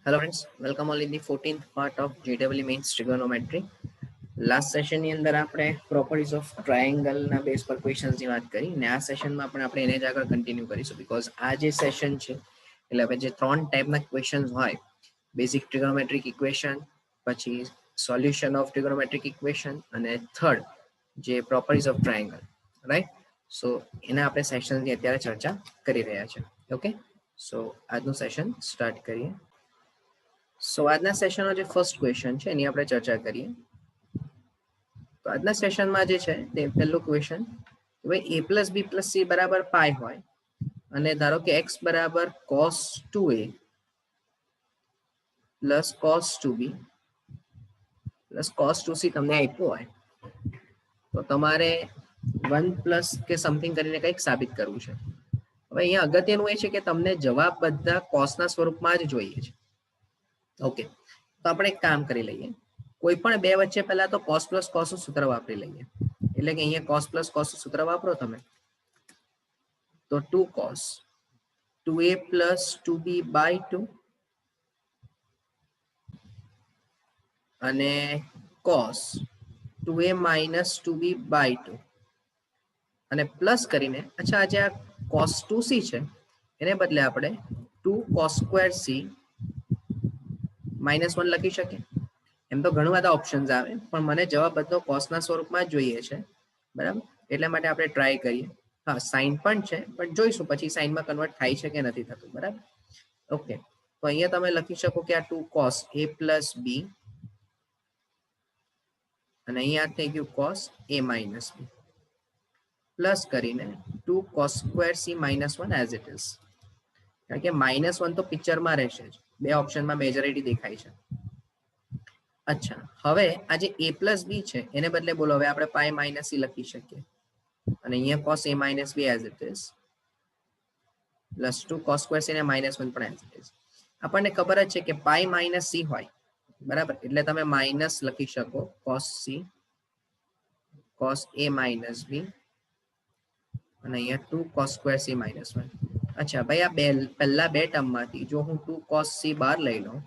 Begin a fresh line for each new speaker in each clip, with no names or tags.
Hello friends, welcome all in the 14th part of JEE Mains Trigonometry. Last સેશનની અંદર આપણે properties of ટ્રાયેંગલના base પર ક્વેશ્ચન્સની વાત કરી ને આ સેશનમાં પણ આપણે એને જ આગળ કન્ટિન્યુ કરીશું બીકોઝ આ જે સેશન છે એટલે હવે જે ત્રણ ટાઈપના ક્વેશ્ચન્સ હોય બેઝિક ટ્રિગોનોમેટ્રિક ઇક્વેશન, પછી સોલ્યુશન ઓફ ટ્રિગોનોમેટ્રિક ઇક્વેશન અને થર્ડ જે પ્રોપર્ટીઝ ઓફ ટ્રાયેંગલ, રાઈટ? સો એના આપણે સેશનની અત્યારે ચર્ચા કરી રહ્યા છે. ઓકે, સો આજનું સેશન સ્ટાર્ટ કરીએ. સો આજના સેશનનો જે ફર્સ્ટ ક્વેશ્ચન છે એની આપણે ચર્ચા કરીએ. તો આજના સેશનમાં જે છે તે પહેલું ક્વેશ્ચન કે ભાઈ a plus B plus C બરાબર પાય હોય અને ધારો કે x બરાબર cos 2a plus cos 2b plus cos 2c તમને આપ્યું હોય તો તમારે 1 પ્લસ કે સમથિંગ કરીને કંઈક સાબિત કરવું છે. હવે અહીંયા અગત્યનું એ છે કે તમને જવાબ બધા કોસના સ્વરૂપમાં જ જોઈએ છે. ઓકે, તો આપણે એક કામ કરી લઈએ. કોઈ પણ બે વચ્ચે પહેલા તો cos પ્લસ cos નું સૂત્ર વાપરી લઈએ. એટલે કે અહીંયા cos પ્લસ cos નું સૂત્ર વાપરો તમે તો 2 cos 2a plus 2b by 2 અને cos 2a minus 2b by 2 અને પ્લસ કરીને અચ્છા આજે આ cos 2c છે એને બદલે આપણે 2 cos સ્ક્વેર c -1 લખી શકીએ. એમ તો ઘણા બધા ઓપ્શન્સ આવે પણ મને જવાબ બધો કોસના સ્વરૂપમાં જ જોઈએ છે, બરાબર? એટલા માટે આપણે ટ્રાય કરીએ. હા, સાઇન પણ છે પણ જોઈશું પછી સાઇનમાં કન્વર્ટ થાય છે કે નથી થતું, બરાબર? ઓકે, તો અહીંયા તમે લખી શકો કે આ 2 cos a પ્લસ b અને અહીંયા થઈ ગયું cos a minus b plus કરીને 2 cos square c -1 as it is. કારણ કે -1 તો પિક્ચરમાં રહેશે જ, બે ઓપ્શનમાં મેજોરિટી દેખાય છે. અચ્છા, હવે આ જે a પ્લસ બી છે એને બદલે બોલો હવે આપણે પાઈ માઇનસ સી લખી શકીએ અને અહીંયા cos a minus B as it is plus 2 cos square C ને -1 પણ એઝ ઇટ ઇઝ. આપણને ખબર જ છે કે પાઈ માઇનસ સી હોય, બરાબર? એટલે તમે માઇનસ લખી શકો cos c cos a minus b અને અહીંયા 2 cos સ્ક્વેર સી -1. અચ્છા ભાઈ, આ પહેલા બે ટર્મમાંથી જો હું 2 cos c બહાર લઈ લઉં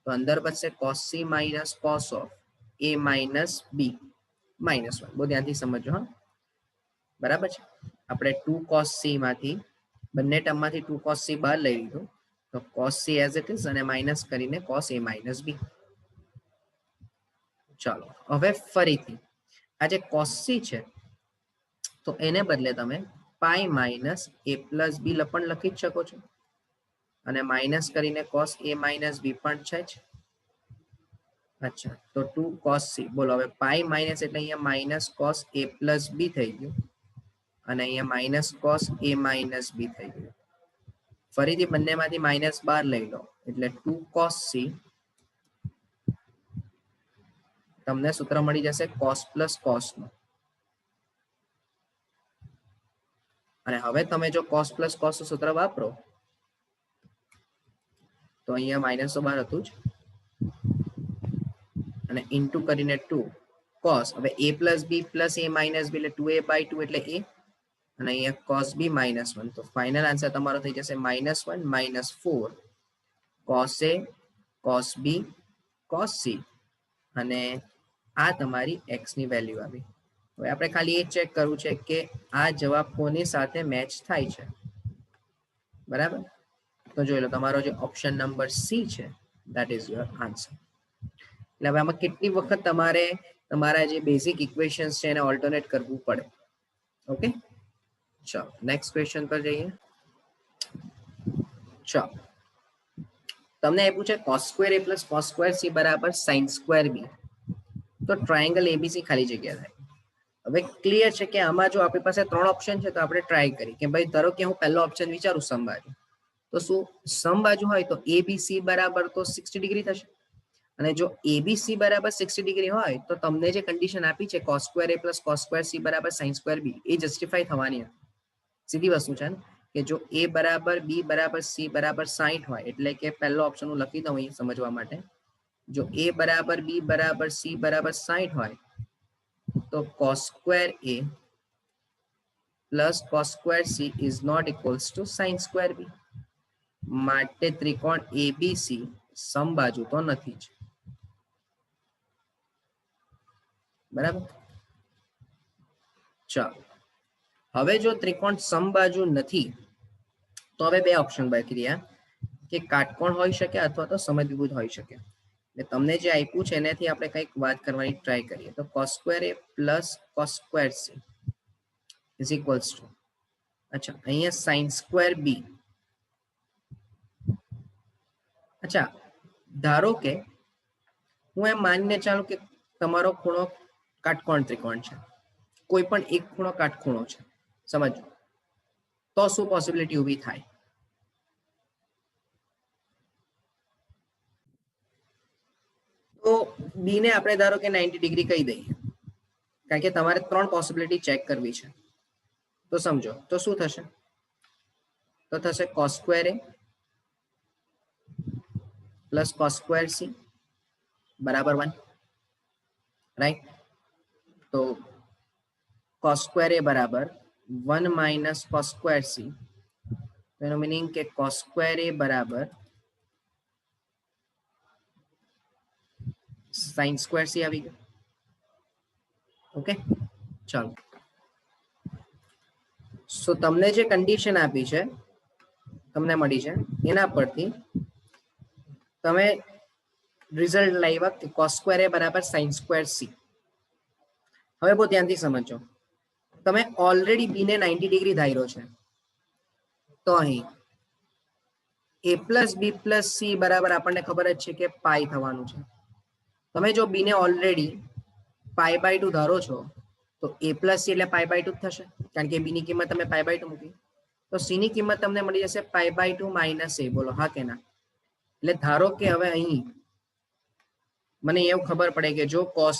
તો અંદર બચશે cos c minus cos of a minus b -1. બહુ ધ્યાનથી સમજો, હા, બરાબર છે? આપણે 2 cos c માંથી બંને ટર્મમાંથી 2 cos c બહાર લઈ લીધું તો cos c as it is અને માઇનસ કરીને cos a માઇનસ b. ચાલો હવે ફરીથી આ જે cos c છે તો એને બદલે તમે પાઈ માઇનસ a પ્લસ બી પણ લખી જ શકો છો અને માઇનસ કરીને cos a માઇનસ બી પણ છે જ. અચ્છા, તો 2 cos c બોલો હવે પાઈ માઇનસ એટલે અહીંયા માઇનસ cos a પ્લસ બી થઈ ગયું અને અહીંયા માઇનસ cos a માઇનસ બી થઈ ગયું. ફરીથી બંનેમાંથી માઇનસ બહાર લઈ લો એટલે 2 cos c તમને સૂત્ર મળી જશે cos પ્લસ cos નું. અને હવે તમે જો cos પ્લસ cos નું સૂત્ર વાપરો તો અહીંયા માઇનસ તો બહાર હતું જ અને ઇન્ટુ કરીને 2 cos, હવે a plus B plus a minus b એટલે 2a બાય 2 એટલે a અને અહીંયા cos b -1. તો ફાઇનલ આન્સર તમારો થઈ જશે -1 -4 cos a cos b cos c અને આ તમારી x ની વેલ્યુ આવી. હવે આપણે ખાલી એ ચેક કરવું છે કે આ જવાબ કોની સાથે મેચ થાય છે, બરાબર? તો જોઈ લો, તમારો જે ઓપ્શન નંબર સી છે ધેટ ઇઝ યોર આન્સર. એટલે હવે આમાં કેટલી વખત તમારે તમારા જે બેઝિક ઇક્વેશન્સ છે એને ઓલ્ટરનેટ કરવું પડે. ઓકે, ચાલો નેક્સ્ટ ક્વેશ્ચન પર જઈએ. ચાલો, તમને આપ્યું છે cos square a plus cos square c બરાબર sin સ્ક્વેર b. તો ટ્રાયેંગલ એબીસી ખાલી જગ્યા થાય. હવે ક્લિયર છે કે આમાં જો આપણી પાસે ત્રણ ઓપ્શન છે તો આપણે ટ્રાય કરી કે ભાઈ ધારો કે હું પહેલો ઓપ્શન વિચારું સમબાજુ, તો શું સમબાજુ હોય તો એબીસી બરાબર તો 60 ડિગ્રી થશે અને જો એબીસી બરાબર 60 ડિગ્રી હોય તો તમને જે કન્ડિશન આપી છે cos square a plus cos square c બરાબર sin સ્ક્વેર b એ જસ્ટિફાઈ થવાની હતી. સીધી વસ્તુ છે ને કે જો a બરાબર b બરાબર c બરાબર 60 હોય એટલે કે પહેલો ઓપ્શન હું લખી દઉં અહીં સમજવા માટે, જો a બરાબર b બરાબર c બરાબર 60 હોય તો cos square a plus cos square c is not equals to sin square b. માટે ત્રિકોણ એબીસી સમબાજુ તો નથી જ, બરાબર. ચાલો, હવે જો ત્રિકોણ સમબાજુ નથી તો હવે બે ઓપ્શન બાકી રહ્યા કે કાટકોણ હોઈ શકે અથવા તો સમદ્વિભુજ હોઈ શકે. એટલે તમને જે આપ્યું છે એનાથી આપણે કંઈક વાત કરવાની ટ્રાય કરીએ. તો cos square a plus cos square c is equals to, અચ્છા અહીંયા sin સ્ક્વેર b. અચ્છા, ધારો કે હું એમ માનીને ચાલુ કે તમારો ખૂણો કાટકોણ ત્રિકોણ છે, કોઈ પણ એક ખૂણો કાટખૂણો છે, સમજો. તો શું પોસિબિલિટી ઊભી થાય? તો બી ને આપણે ધારો કે 90 ડિગ્રી કહી દઈએ, કારણ કે તમારે ત્રણ પોસિબિલિટી ચેક કરવી છે. તો સમજો તો શું થશે? તો થશે cos square a plus cos square c બરાબર 1, રાઈટ. તો cos સ્ક્વેર a બરાબર 1 માઇનસ cos સ્ક્વેર c, એનો મીનિંગ કે cos સ્ક્વેર a બરાબર sin સ્ક્વેર c આવી ગયો. ઓકે, ચાલો. સો તમને જે કન્ડિશન આપી છે, તમને મળી છે, એના પરથી તમે રિઝલ્ટ લાવ્યા કે cos સ્ક્વેર a બરાબર sin સ્ક્વેર c. હવે બહુ ધ્યાનથી સમજો, તમે ઓલરેડી બી ને 90 ડિગ્રી ધાર્યો છે, તો અહીં a plus B plus C બરાબર આપણને ખબર જ છે કે પાઈ થવાનું છે. તમે જો બી ને ઓલરેડી પાઈ બાય 2 ધારો છો, તો a પ્લસ સી એટલે પાઈ બાય 2 થશે, કારણ કે બી ની કિંમત તમે પાઈ બાય 2 મૂકી. તો સી ની કિંમત તમને મળી જશે પાઈ બાય 2 માઇનસ a. બોલો હા કે ના? એટલે ધારો કે હવે અહીં મને એવું ખબર પડે કે જો cos,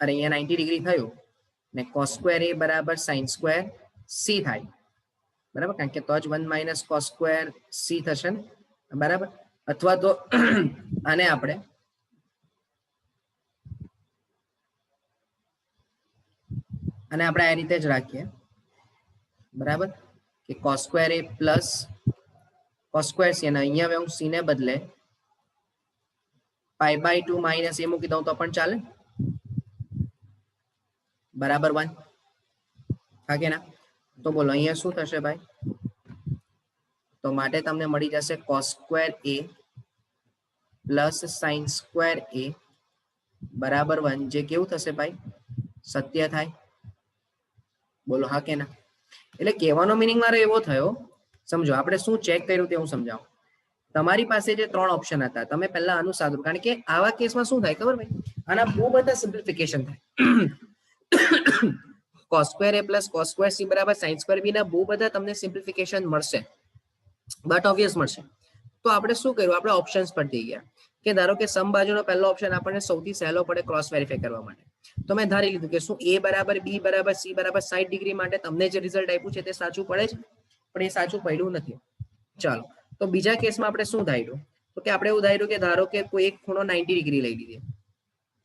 અરે અહીંયા 90 ડિગ્રી થયું ને cos સ્ક્વેર a બરાબર sin સ્ક્વેર c થાય, બરાબર, કારણ કે તો જ 1 માઇનસ cos સ્ક્વેર c થશે ને, બરાબર. અથવા તો આને આપણે આ રીતે જ રાખીએ, બરાબર, કે cos square a plus cos square c, અને અહીંયા હું c ને બદલે પાઈ બાય 2 માઇનસ એ મૂકી દઉં તો પણ ચાલે, બરાબર 1, હા કે ના? તો બોલો અહીંયા શું થશે ભાઈ? તો માટે તમને મળી જશે cos square a plus sin square a બરાબર 1, જે કેવું થશે ભાઈ? સત્ય થાય. બોલો હા કે ના? એટલે કહેવાનો મિનિંગ મારો એવો થયો, સમજો આપણે શું ચેક કર્યું તે હું સમજાવું. તમારી પાસે જે ત્રણ ઓપ્શન હતા, તમે પહેલા આનું સાદું, કારણ કે આવા કેસમાં શું થાય ખબર ભાઈ? આના બહુ બધા સિમ્પ્લિફિકેશન થાય. cos square a plus cos square c બરાબર sin સ્ક્વેર b ના બહુ બધા તમને સિમ્પ્લિફિકેશન મળશે, બટ ઓબ્વિયસ મળશે. તો આપણે શું કર્યું? આપણે ઓપ્શન્સ પર જઈ ગયા કે ધારો કે સમબાજુનો પહેલો ઓપ્શન આપણને સૌથી સહેલો પડે ક્રોસ વેરીફાઈ કરવા માટે. તો મેં ધારી લીધું કે શું a બરાબર b બરાબર c બરાબર 60 ડિગ્રી માટે તમને જે રિઝલ્ટ આપ્યું છે તે સાચું પડે છે, પણ એ સાચું પડ્યું નથી. ચાલો, તો બીજા કેસમાં આપણે શું ધાર્યું? તો કે આપણે એવું ધાર્યું કે ધારો કે કોઈ એક ખૂણો 90 ડિગ્રી લઈ લીધી,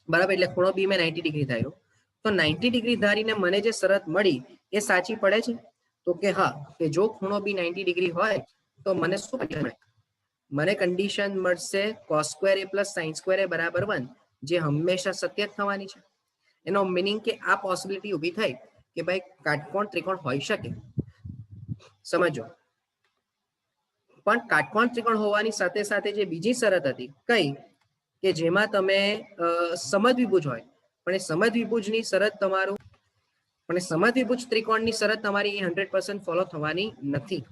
બરાબર, એટલે ખૂણો બી મેં 90 ડિગ્રી ધાર્યો. તો 90 ડિગ્રી ધારીને મને જે શરત મળી એ સાચી પડે છે? તો કે હા, કે જો ખૂણો બી 90 ડિગ્રી હોય તો મને શું મળે? મને કન્ડિશન મળશે cos square a plus sin square a બરાબર 1, જે હંમેશા સત્ય થવાની છે. એનો મીનિંગ કે આ પોસિબિલિટી ઊભી થઈ કે ભાઈ કાટકોણ ત્રિકોણ હોઈ શકે, સમજો. પણ કાટકોણ ત્રિકોણ હોવાની સાથે સાથે જે બીજી શરત હતી કઈ, કે જેમાં તમે સમદ્વિભુજ હોય, પણ એ સમદ્વિભુજની શરત તમારું, પણ એ સમદ્વિભુજ ત્રિકોણની શરત તમારી 100% ફોલો થવાની નથી,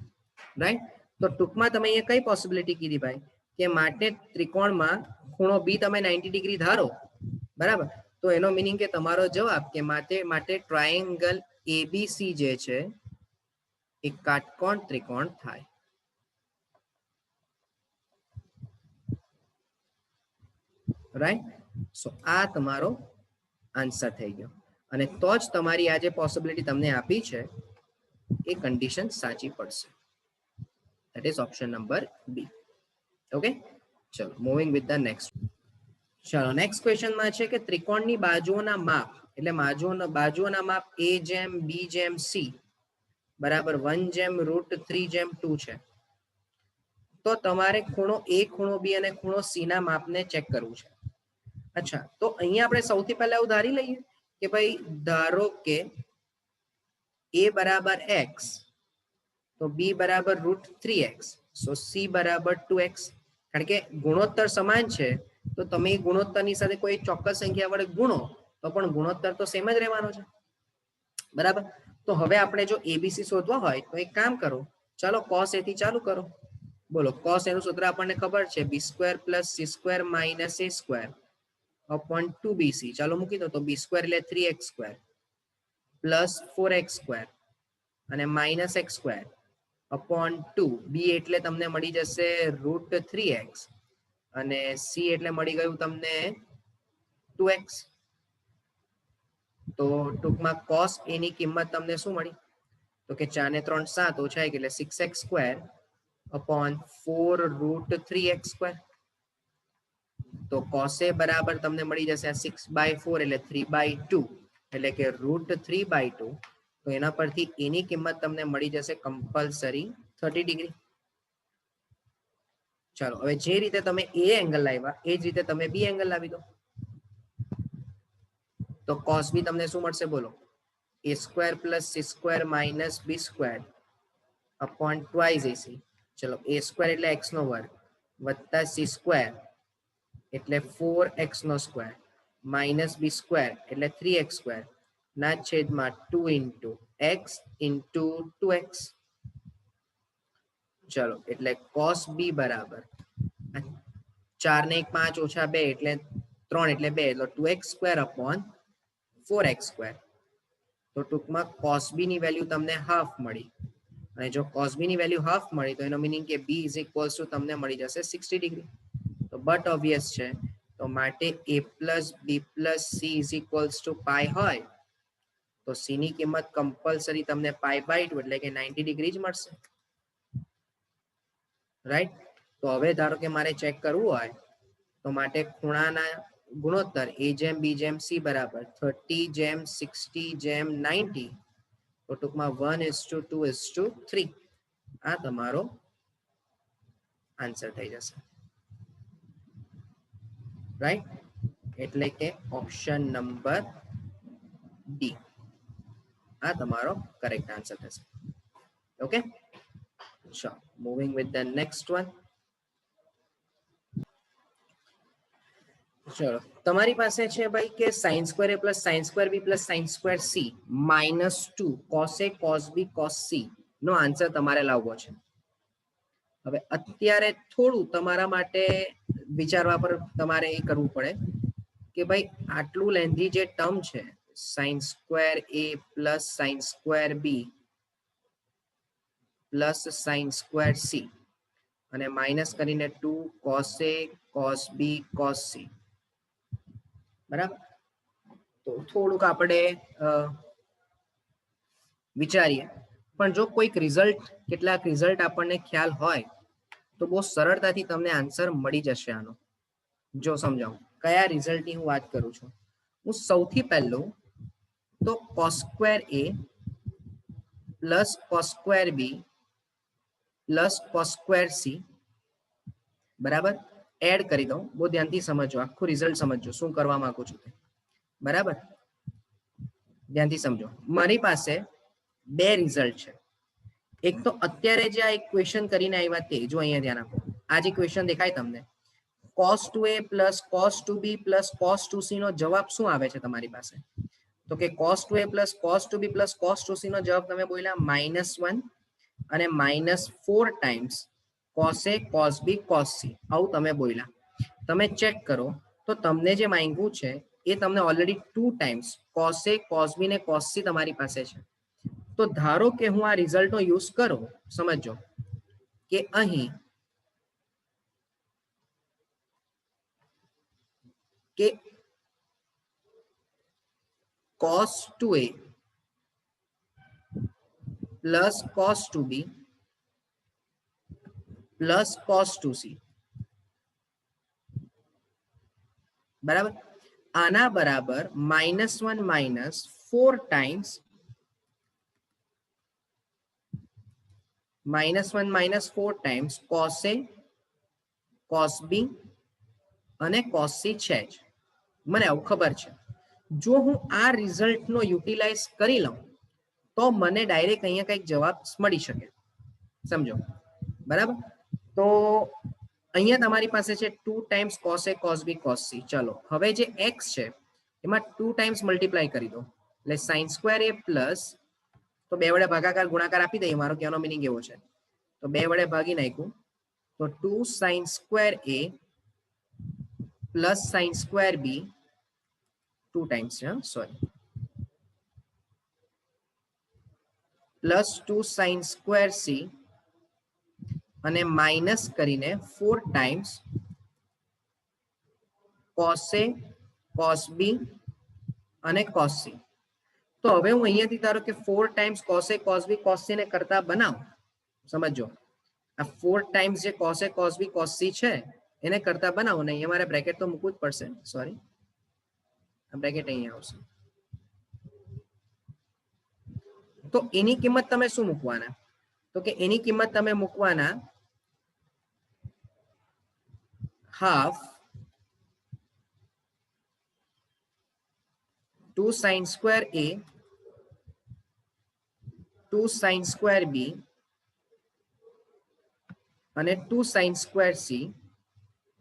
રાઈટ? તો ટૂંકમાં તમે અહીંયા કઈ પોસિબિલિટી કીધી ભાઈ, કે માટે ત્રિકોણમાં ખૂણો બી તમે 90 ડિગ્રી ધારો, બરાબર, તો એનો મીનિંગ કે તમારો જવાબ કે માટે ટ્રાયેંગલ એબીસી જે છે એ કાટકોણ ત્રિકોણ થાય. રાઈટ? સો આ તમારો આન્સર થઈ ગયો, અને તો જ તમારી આ જે પોસિબિલિટી તમને આપી છે એ કન્ડિશન સાચી પડશે. That is option number B. Okay, ચલો મૂવિંગ વિથ ધ નેક્સ્ટ. ચલો નેક્સ્ટ ક્વેશ્ચનમાં છે કે ત્રિકોણની બાજુઓના માપ, એટલે બાજુઓના માપ a જેમ b જેમ c બરાબર 1/√3/2 છે. તો તમારે ખૂણો A, ખૂણો B અને ખૂણો C ના માપને ચેક કરવું છે. અચ્છા, તો અહીંયા આપણે સૌથી પહેલા એવું ધારી લઈએ કે ભાઈ ધારો કે A બરાબર x, તો B બરાબર √3x, સો C બરાબર 2x. કારણ કે ગુણોત્તર સમાન છે તો તમે ગુણોત્તરની સાથે કોઈ ચોક્કસ સંખ્યા વડે ગુણો તો પણ ગુણોત્તર તો સેમ જ રહેવાનો છે, બરાબર. તો હવે આપણે જો એબીસી શોધવા હોય તો એક કામ કરો, ચાલો cos A થી ચાલુ કરો. બોલો, cos એનું સૂત્ર આપણને ખબર છે, b² + c² - a² upon 2bc. ચાલો મૂકી દો, તો b² એટલે 3x² પ્લસ 4x² અને માઇનસ x² upon 2. b એટલે તમને મળી જશે √3x અને c એટલે મળી ગયું તમને 2x. તો ટૂંકમાં cos A ની કિંમત તમને શું મળી? તો કે 4 ને 3 7 ઓછા 1 એટલે 6x² upon 4√3x². તો cos A બરાબર તમને મળી જશે આ 6/4 એટલે 3/2 એટલે કે √3/2. તો એના પરથી A ની કિંમત તમને મળી જશે કમ્પલસરી 30 ડિગ્રી. ચાલો, હવે જે રીતે તમે A એંગલ લાવ્યા એ જ રીતે તમે B એંગલ લાવી દો. તો cos B તમને શું મળશે બોલો? A² + c² - b² upon twice AC. ચલો, a² એટલે x² વત્તા c² એટલે 4x² માઇનસ b² એટલે 3x² ના છેદમાં 2 × x × 2x. ચલો, એટલે cos B બરાબર 4 ને 1 5 ઓછા 2 એટલે 3 એટલે 2 એટલે 2x² upon 4x². તો ટૂંકમાં cos B ની વેલ્યુ તમને હાફ મળી, અને જો cos B ની વેલ્યુ હાફ મળી તો એનો મીનિંગ કે B = તમને મળી જશે 60 ડિગ્રી. તો બટ ઓબ્વિયસ છે, તો માટે A + B + C = પાઈ હોય તો C ની કિંમત કમ્પલસરી તમને π/2 એટલે કે 90 ડિગ્રી જ મળશે, રાઈટ. તો હવે ધારો કે મારે ચેક કરવું હોય તો માટે ખૂણાના ગુણોત્તર A/B/C બરાબર 30/60/90. તો ટૂંકમાં 1:2:3. આ તમારો આન્સર થઈ જશે, રાઈટ. એટલે કે ઓપ્શન નંબર ડી આ તમારો કરેક્ટ આન્સર થશે. ઓકે, ચલો moving with the next one. ચલો, તમારી પાસે છે ભાઈ કે sin² A + sin² B + sin² C -2 cos A cos B cos C no answer તમારે લાવવો છે. હવે અત્યારે થોડું તમારા માટે વિચારવા પર તમારે એ કરવું પડે કે ભાઈ આટલું લેન્ધી જે ટર્મ છે sin² A + sin² B + sin² C અને માઇનસ કરીને 2 cos A cos B cos C, બરાબર. તો થોડુંક આપણે વિચારીએ, પણ જો કોઈક રિઝલ્ટ કેટલાક રિઝલ્ટ આપણને ખ્યાલ હોય તો બહુ સરળતાથી તમને આન્સર મળી જશે આનો. જો સમજાવું કયા રિઝલ્ટની હું વાત કરું છું. હું સૌથી પહેલું તો cos² A + cos² B + cos² C બરાબર એડ કરી દઉં. બહુ ધ્યાનથી સમજો, આખું રિઝલ્ટ સમજો શું કરવા માંગુ છું, બરાબર. ધ્યાનથી સમજો. મારી પાસે બે રિઝલ્ટ છે. એક તો અત્યારે જે આ એક ક્વેશ્ચન કરીને આવ્યા તે, જો અહીંયા ધ્યાન આપો, આ જે ક્વેશ્ચન દેખાય તમને cos2A + cos2B + cos2C નો જવાબ શું આવે છે તમારી પાસે? તો કે cos2A + cos2B + cos2C નો જવાબ તમે બોલ્યા -1 અને -4 times cos A cos B cos C, આવું તમે બોલ્યા. તમે ચેક કરો તો તમને જે માંગ્યું છે એ તમને already 2 times cos A cos B ને cos C તમારી પાસે છે. તો ધારો કે હું આ રિઝલ્ટનો યુઝ કરું, સમજો કે અહીં કે cos2A + cos2B + cos2C બરાબર, આના બરાબર -1 - 4 times -1 -4 times cos a cos b અને cos c છે જ, મને આવું ખબર છે. જો હું આ રિઝલ્ટનો યુટિલાઇઝ કરી લઉં તો મને ડાયરેક્ટ અહીંયા કંઈક જવાબ મળી શકે, સમજો બરાબર. તો અહીંયા તમારી પાસે છે 2 times cos a cos b cos c. ચલો હવે જે x છે એમાં 2 ટાઈમ્સ મલ્ટીપ્લાય કરી દો એટલે sin² a પ્લસ, તો 2 વડે ભાગાકાર ગુણાકાર આપી દઈએ, મારો કહેવાનો મિનિંગ એવો છે. તો 2 વડે ભાગી નાખ્યું તો 2 sin² a plus sin² b 2 times છે, સોરી, પ્લસ 2 sin² c અને માઇનસ કરીને 4 times cos a cos b અને cos c. તો હવે હું અહીંયાથી ધારો કે 4 times cos a cos b cos c ને કરતા બનાવું, સમજો આ 4 ટાઈમ્સ જે cos a cos b cos c છે એને કરતા બનાવો ને અહીંયા મારે બ્રેકેટ તો મૂકવું જ પડશે, સોરી આ બ્રેકેટ અહીંયા આવશે. તો એની કિંમત તમે શું મૂકવાના, તો કે એની કિંમત તમે મૂકવાના half 2 sin² a 2 sin² b અને 2 sin² c.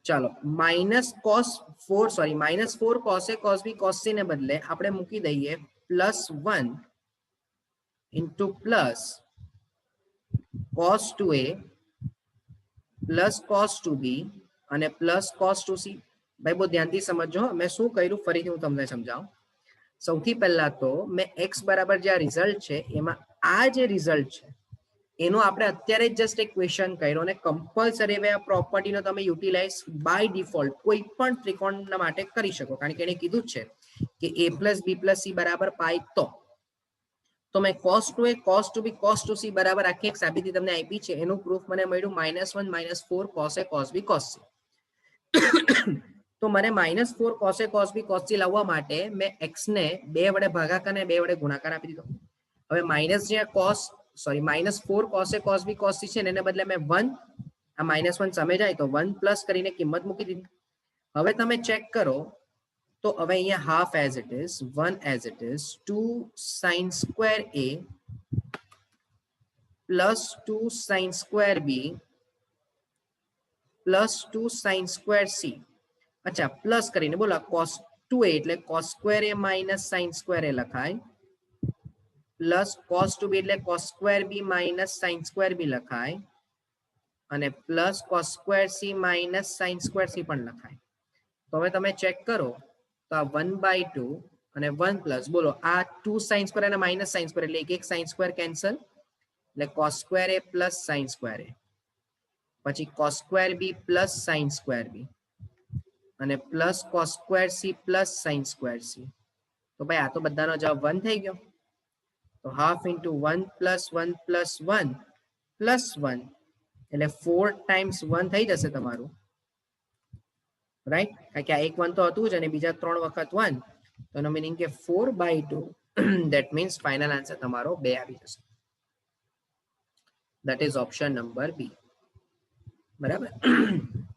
ચાલો -4 cos a cos b cos c ને બદલે આપણે મૂકી દઈએ +1 into plus cos 2a plus cos 2b અને પ્લસ cos 2c. ભાઈ બહુ ધ્યાનથી સમજો, મેં શું કર્યું ફરીથી હું તમને સમજાવું. સૌથી પહેલા તો મેં x બરાબર જે આ રિઝલ્ટ છે એમાં આ જે રિઝલ્ટ છે એનો આપણે અત્યારે જસ્ટ એક ક્વેશ્ચન કર્યો અને કમ્પલસરી હવે આ પ્રોપર્ટીનો તમે યુટિલાઇઝ બાય ડિફોલ્ટ કોઈ પણ ત્રિકોણના માટે કરી શકો, કારણ કે એને કીધું જ છે કે a + b + c = π. તો મેં cos 2a cos 2b cos 2c બરાબર આખી એક સાબિતી તમને આપી છે, એનું પ્રૂફ મને મળ્યું -1 -4 cos a cos b cos c. તો મને -4 cos a cos b cos c લાવવા માટે મેં x ને 2 વડે ભાગાકાર અને 2 વડે ગુણાકાર આપી દીધો. હવે માઇનસ જે -4 cos a cos b cos c છે ને એને બદલે મેં 1, આ -1 સામે જાય તો 1 પ્લસ કરીને કિંમત મૂકી દીધી. હવે તમે ચેક કરો તો હવે અહીંયા half as it is 1 as it is 2 sin² a plus 2 sin² b plus 2 sin² c. અચ્છા પ્લસ કરીને બોલો cos 2a એટલે cos² a minus sin² a લખાય, પ્લસ cos 2b એટલે cos² b minus sin² b લખાય અને plus cos² c minus sin² c પણ લખાય. તો હવે તમે ચેક કરો તો આ 1/2 અને 1 પ્લસ બોલો આ 2 sin² અને માઇનસ sin² એટલે એક sin² કેન્સલ એટલે cos² a plus sin² a, પછી cos² b plus sin² b અને plus cos² c plus sin² c. તો ભાઈ આ તો બધાનો જવાબ 1 થઈ ગયો. તો half into 1 plus 1 plus 1 plus 1 એટલે 4 ટાઈમ્સ 1 થઈ જશે તમારું, રાઈટ, કારણ કે આ એક 1 તો હતું જ અને બીજા 3 વખત 1, તો એનો મીનિંગ કે 4/2 ધેટ મીન્સ ફાઇનલ આન્સર તમારો 2 આવી જશે. That is option number B. બરાબર.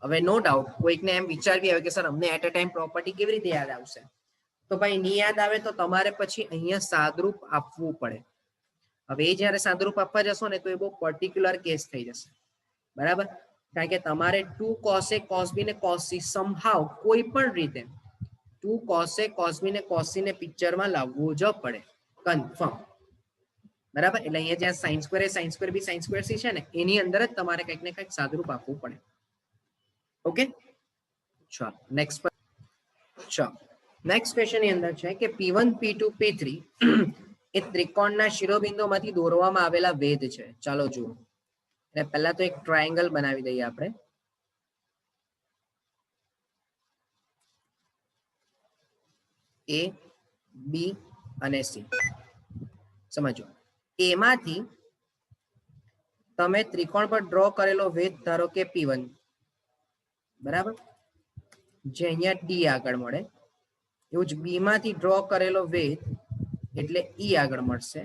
હવે નો ડાઉટ કોઈકને એમ વિચારવી આવે કે સર અમને એટ અ ટાઈમ પ્રોપર્ટી કેવી રીતે યાદ આવશે, તો ભાઈ નહીં યાદ આવે તો તમારે પછી અહીંયા સાદરૂપ આપવું પડે. હવે એ જ્યારે સાદરૂપ આપવા જશો ને તો એ બહુ પર્ટિક્યુલર કેસ થઈ જશે, બરાબર, કારણ કે તમારે 2 cos a cos b ને cos c સમહાવ કોઈ પણ રીતે 2 cos a cos b ને cos c ને પિક્ચરમાં લાવવું જ પડે, કન્ફર્મ, બરાબર. એટલે અહીંયા જ્યાં sin² a sin² b sin² c છે ને એની અંદર જ તમારે કંઈક ને કંઈક સાદરૂપ આપવું પડે. ઓકે, ચાલો નેક્સ્ટ ક્વેશ્ચન ની અંદર છે કે p1 p2 p3 એ ત્રિકોણના શિરોબિંદુમાંથી દોરવામાં આવેલા વેધ છે. ચાલો જુઓ. એટલે પહેલા તો એક ટ્રાયેંગલ બનાવી દઈએ આપણે. A B અને C. સમજો એમાંથી તમે ત્રિકોણ પર ડ્રો કરેલો વેધ ધારો કે P1, બરાબર, જે અહીંયા D આગળ મળે, એવું જ B માંથી ડ્રો કરેલો વેધ એટલે E આગળ મળશે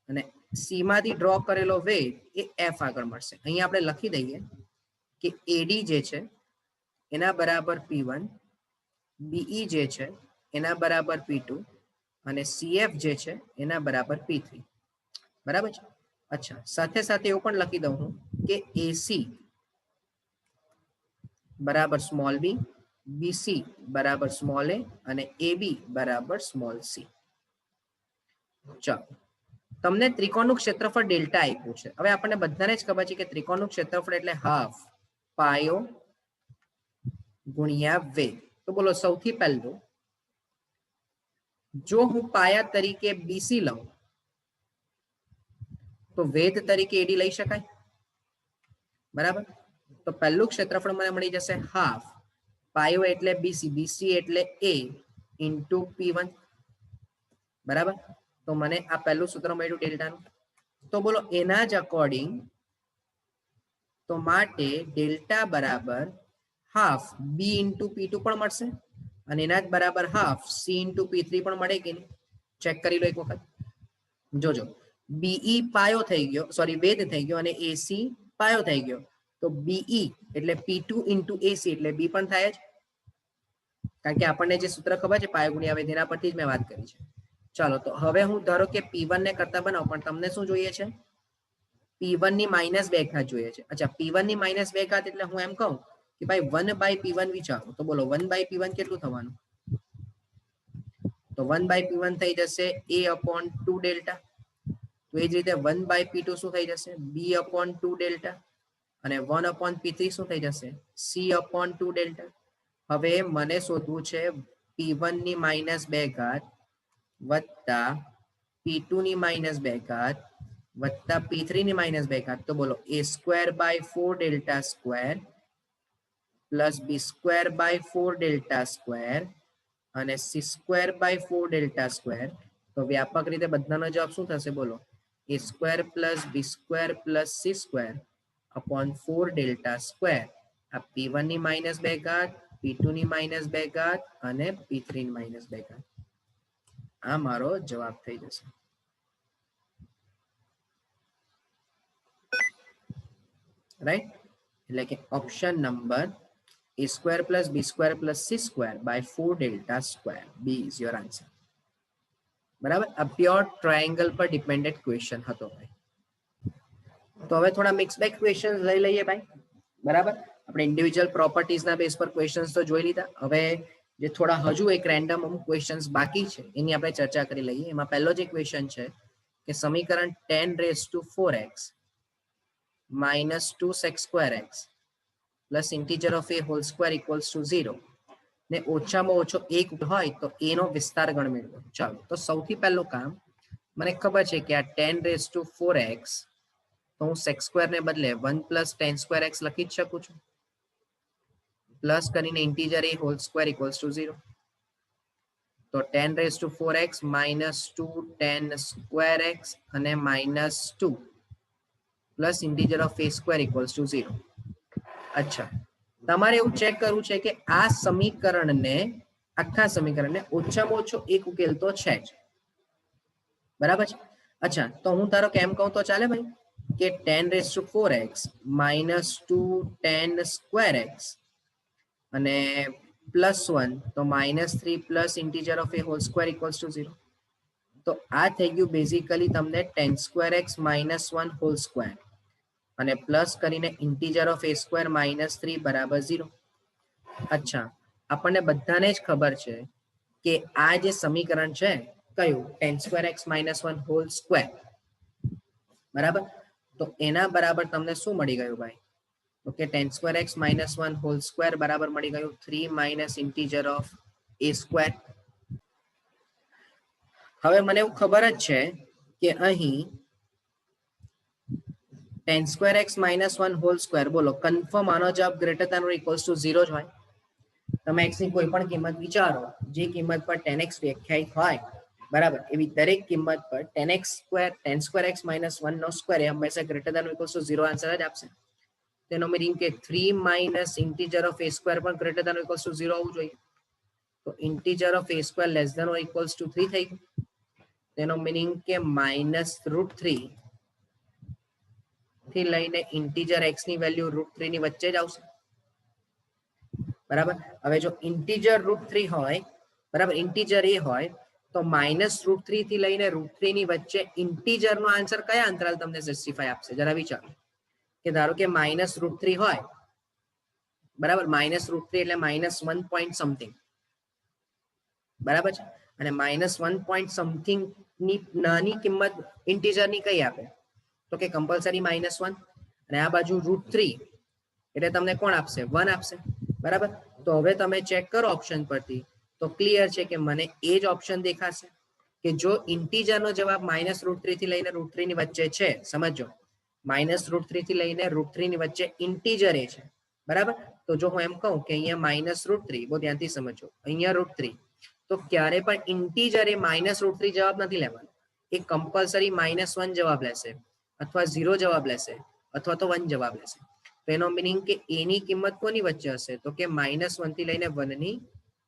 અને સી માંથી ડ્રો કરેલો વેધ એ એફ આગળ મળશે. અહીંયા આપણે લખી દઈએ કે એડી જે છે એના બરાબર P1, બીઈ જે છે એના બરાબર P2 અને સીએફ જે છે એના બરાબર P3. બરાબર છે. અચ્છા, સાથે સાથે એવું પણ લખી દઉં હું કે એસી બરાબર સ્મોલ બી, બીસી બરાબર સ્મોલ એ અને એબી બરાબર સ્મોલ સી. ચાલો, તમને ત્રિકોણનું ક્ષેત્રફળ ડેલ્ટા આપ્યું છે. હવે આપણને બધાને જ ખબર છે કે ત્રિકોણનું ક્ષેત્રફળ એટલે હાફ પાયો ગુણ્યા વેધ. તો બોલો, સૌથી પહેલું જો હું પાયા તરીકે બીસી લઉં તો વેધ તરીકે એડી લઈ શકાય. બરાબર. તો પહેલું ક્ષેત્રફળ મને મળી જશે હાફ પાયો એટલે બીસી, બીસી એટલે એ ઇન્ટુ P1. બરાબર. તો મને આ પહેલું સૂત્ર મળ્યું ડેલ્ટાનું. તો બોલો એના જ અકોર્ડિંગ તો માટે ડેલ્ટા બરાબર હાફ બી ઇન્ટુ P2 પણ મળશે અને એના જ બરાબર હાફ સી ઇન્ટુ P3 પણ મળે કે નહીં? ચેક કરી લો એક વખત. જોજો, બીઈ પાયો થઈ ગયો, સોરી વેધ થઈ ગયો અને એસી પાયો થઈ ગયો. તો બીઈ એટલે P2 ઇન્ટુ એસી એટલે બી પણ થાય જ, કારણ કે આપણને જે સૂત્ર ખબર છે પાયો ગુણ્યા વેધ એના પરથી જ મેં વાત કરી છે. ચાલો, તો હવે હું ધારો કે P1 ને કરતા બનાવું, પણ તમને શું જોઈએ છે? P1 ની -2 ઘાત જોઈએ છે. અચ્છા, P1 ની -2 ઘાત એટલે હું એમ કહું કે ભાઈ 1/P1 વિચારો. તો બોલો 1/P1 કેટલું થવાનું? તો 1/P1 થઈ જશે A/2 ડેલ્ટા. તો એ જ રીતે 1/P2 શું થઈ જશે? B/2 delta. અને 1/P3 શું થઈ જશે? C/2 delta. હવે મને શોધવું છે P1 ની -2 ઘાત વત્તા P2 ની -2 ઘાત વત્તા P3 ની -2 ઘાત. તો બોલો A²/4 delta square plus B²/4 delta square અને C²/4 ડેલ્ટા સ્ક્વેર. તો વ્યાપક રીતે બધાનો જવાબ શું થશે? બોલો A² plus B² plus C² upon 4 delta square. આ P1 ની -2 ઘાત, P2 ની -2 ઘાત અને P3 ની -2 ઘાત. આ મારો જવાબ થઈ જશે. રાઈટ? એટલે કે option number A² plus B² plus C² by 4 delta square. B is your answer. બરાબર. આ પ્યોર ટ્રાયેંગલ પર ડિપેન્ડન્ટ ક્વેશ્ચન હતો ભાઈ. તો હવે થોડા મિક્સ બેક ક્વેશ્ચન લઈ લઈએ ભાઈ. બરાબર. આપણે ઇન્ડિવિજ્યુઅલ પ્રોપર્ટીઝના બેઝ પર ક્વેશ્ચન્સ તો જોઈ લીધા. હવે જે થોડા હજુ એક રેન્ડમ અમુક ક્વેશ્ચન્સ બાકી છે એની આપણે ચર્ચા કરી લઈએ. એમાં પહેલો જે ક્વેશ્ચન છે કે સમીકરણ 10⁴x minus 2sec² x plus integer of a whole square equals to 0 ને ઓછામાં ઓછો એક હોય તો એનો વિસ્તાર ગણ મેળવો. ચાલો, તો સૌથી પહેલું કામ, મને ખબર છે કે આ 10⁴x તો હું sec² ને બદલે 1 + tan² x લખી જ શકું છું, પ્લસ કરીને integer a whole square equals to 0. તો 10⁴x minus 2 tan² x અને -2 plus integer of a² equals to 0. અચ્છા, તમારે એવું ચેક કરવું છે કે આ સમીકરણને, આખા સમીકરણને ઓછામાં ઓછો એક ઉકેલ તો છે જ. બરાબર છે. અચ્છા, તો હું ધારો કે એમ કહું તો ચાલે ભાઈ કે 10⁴x minus 2 tan² x અને +1 તો -3 plus integer of a whole square equals to 0. તો આ થઈ ગયું બેઝિકલી તમને 10² x -1 હોલ સ્ક્વેર અને પ્લસ કરીને ઇન્ટીજર ઓફ a² -3 બરાબર 0. અચ્છા, આપણને બધાને જ ખબર છે કે આ જે સમીકરણ છે કયું? 10² x -1 હોલ સ્ક્વેર. બરાબર. તો એના બરાબર તમને શું મળી ગયું ભાઈ? તો કે 10² x -1 હોલ સ્ક્વેર બરાબર મળી ગયું 3 માઇનસ ઇન્ટીજર ઓફ a². હવે મને એવું ખબર જ છે કે અહીં 10² x -1 હોલ સ્ક્વેર, બોલો કન્ફર્મ આનો જવાબ greater than or equals to 0 જ હોય. તમે x ની કોઈ પણ કિંમત વિચારો, જે કિંમત પર 10x વ્યાખ્યાયિત હોય, બરાબર, એવી દરેક કિંમત પર 10² x -1 નો સ્ક્વેર એ હંમેશા greater than or equals to 0 answer જ આપશે. તેનો મીનિંગ કે 3 માઇનસ ઇન્ટીજર ઓફ a² પણ greater than or equals to 0 હોવું જોઈએ. તો integer of a² less than or equals to 3 થઈ ગયું. તેનો મીનિંગ કે -√3 થી લઈને ઇન્ટીજર x ની વેલ્યુ √3 ની વચ્ચે જ આવશે, બરાબર. હવે જો ઇન્ટીજર √3 હોય, બરાબર, ઇન્ટીજર એ હોય તો -√3 થી લઈને √3 ની વચ્ચે ઇન્ટીજર નો આન્સર કયા અંતરાલ તમને જસ્ટિફાય આપશે? જરા વિચારો કે ધારો કે -√3 હોય, બરાબર, -√3 એટલે -1 પોઈન્ટ સમથિંગ, બરાબર છે, અને -1 પોઈન્ટ સમથિંગ ની નાની કિંમત ઇન્ટીજર ની કઈ આપે? તો કે કમ્પલસરી -1, અને આ બાજુ √3 એટલે તમને કોણ આપશે? 1 આપશે, બરાબર. તો હવે તમે ચેક કરો ઓપ્શન પરથી, તો ક્લિયર છે કે મને એ જ ઓપ્શન દેખાશે કે જો ઇન્ટીજર નો જવાબ -√3 થી લઈને √3 ની વચ્ચે છે, સમજો, -√3 થી લઈને √3 ની વચ્ચે ઇન્ટીજર એ છે, બરાબર. તો જો હું એમ કહું કે અહીંયા -√3, બહુ ધ્યાનથી સમજો, અહીંયા √3, તો ક્યારે પણ ઇન્ટીજર એ -√3 જવાબ નથી લેવાનો, એ કમ્પલસરી -1 જવાબ લેશે, અથવા 0 જવાબ લેશે, અથવા તો 1 જવાબ લેશે. તો એનો મીનિંગ કે એની કિંમત કોની વચ્ચે હશે? તો કે -1 થી લઈને 1 ની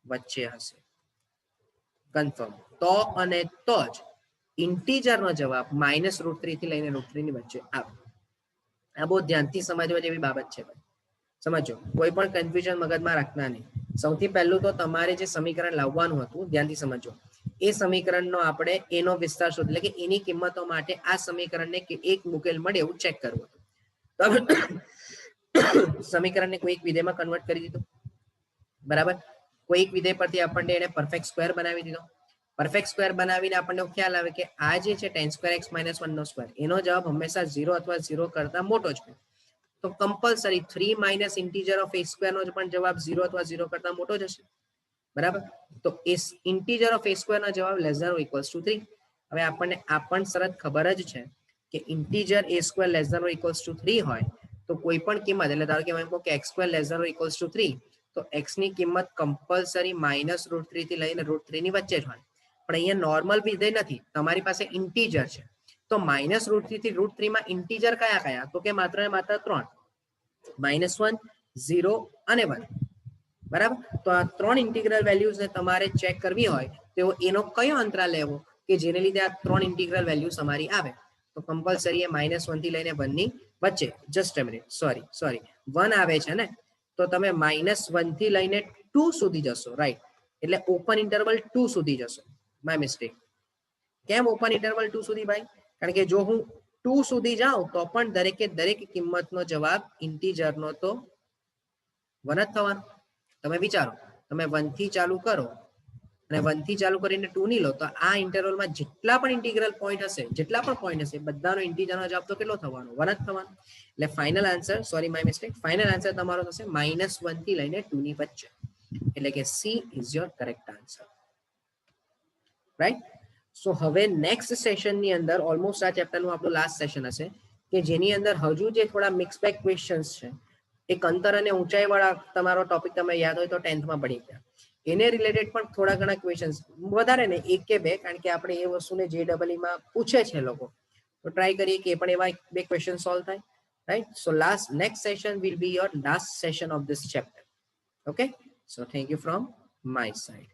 વચ્ચે હશે. કન્ફર્મ. તો અને તો જ ઇન્ટીજર નો જવાબ -√3 થી લઈને √3 ની વચ્ચે આવે. આ બહુ ધ્યાનથી સમજવા જેવી બાબત છે. સમજો, કોઈ પણ કન્ફ્યુઝન મગજમાં રાખના નહીં. સૌથી પહેલું તો તમારે જે સમીકરણ લાવવાનું હતું, ધ્યાનથી સમજો, એ સમીકરણનો આપણે એનો વિસ્તાર શોધ, એટલે કે એની કિંમતો માટે આ સમીકરણને એક ઉકેલ મળે એવું ચેક કરવું હતું. સમીકરણને કોઈ એક વિધેયમાં કન્વર્ટ કરી દીધું, બરાબર. કોઈ એક વિધેય પરથી આપણને એને પરફેક્ટ સ્ક્વેર બનાવી દીધો. પરફેક્ટ સ્ક્વેર બનાવીને આપણને ખ્યાલ આવે કે આ જે છે tan² x - 1 નો સ્ક્વેર, એનો જવાબ હંમેશા 0 અથવા 0 કરતા મોટો જ હોય. તો કમ્પલસરી 3 - ઇન્ટીજર ઓફ a² નો પણ જવાબ 0 અથવા 0 કરતા મોટો જ હશે, બરાબર. તો ઇન્ટીજર ઓફ a² નો જવાબ <= 3. હવે આપણને આ પણ શરત ખબર જ છે કે ઇન્ટીજર a² <= 3 હોય તો કોઈ પણ કિંમત, એટલે ધારો કે હું કે x² <= 3, તો x ની કિંમત કમ્પલસરી -√3 થી લઈને √3 ની વચ્ચે જ હોય. પણ અહીંયા નોર્મલ વિધેય નથી, તમારી પાસે ઇન્ટીજર છે. તો -√3 થી √3 માં ઇન્ટીજર કયા કયા? તો કે માત્ર ને માત્ર 3, -1, 0 અને 1, બરાબર. તો આ 3 ઇન્ટિગ્રલ વેલ્યુઝને તમારે ચેક કરવી હોય તો એનો કયો અંતરાલ લેવો કે જેને લીધે આ 3 ઇન્ટિગ્રલ વેલ્યુઝ તમારી આવે? તો કમ્પલસરી એ -1 થી લઈને 1 ની વચ્ચે, જસ્ટ અ મિનિટ, સોરી 1 આવે છે ને, તો તમે -1 થી લઈને 2 સુધી જશો, રાઈટ, એટલે ઓપન ઇન્ટરવલ 2 સુધી જશો. My mistake. કેમ ઓપન ઇન્ટરવલ 2 સુધી ભાઈ? કારણ કે જો હું 2 સુધી જાઉં તો પણ દરેકે દરેક કિંમતનો જવાબ ઇન્ટીજરનો તો 1 જ થવાનો. તમે વિચારો, તમે 1 થી ચાલુ કરો અને 1 થી ચાલુ કરીને 2 ની લો, તો આ ઇન્ટરવલમાં જેટલા પણ ઇન્ટિગ્રલ પોઈન્ટ હશે, બધાનો ઇન્ટીજરનો જવાબ તો કેટલો થવાનો? 1 જ થવાનો. એટલે final answer, sorry my mistake, final answer તમારો થશે -1 થી લઈને 2 ની વચ્ચે. એટલે કે C is your correct answer, right. So હવે નેક્સ્ટ સેશનની અંદર ઓલમોસ્ટ આ ચેપ્ટરનું આપણું લાસ્ટ સેશન હશે કે જેની અંદર હજુ જે થોડા મિક્સ બેક ક્વેશ્ચન્સ છે, એક અંતર અને ઊંચાઈ વાળા તમારો ટોપિક તમે યાદ હોય તો 10th માં પડી ગયા, એને રિલેટેડ પણ થોડા ઘણા ક્વેશ્ચન્સ, વધારે ને 1 કે 2, કારણ કે આપણે એ વસ્તુને JEE માં પૂછે છે લોકો, તો ટ્રાય કરીએ કે પણ એવા 2 ક્વેશ્ચન સોલ્વ થાય, right. So next session will be your last session of this chapter. Okay, so thank you from my side.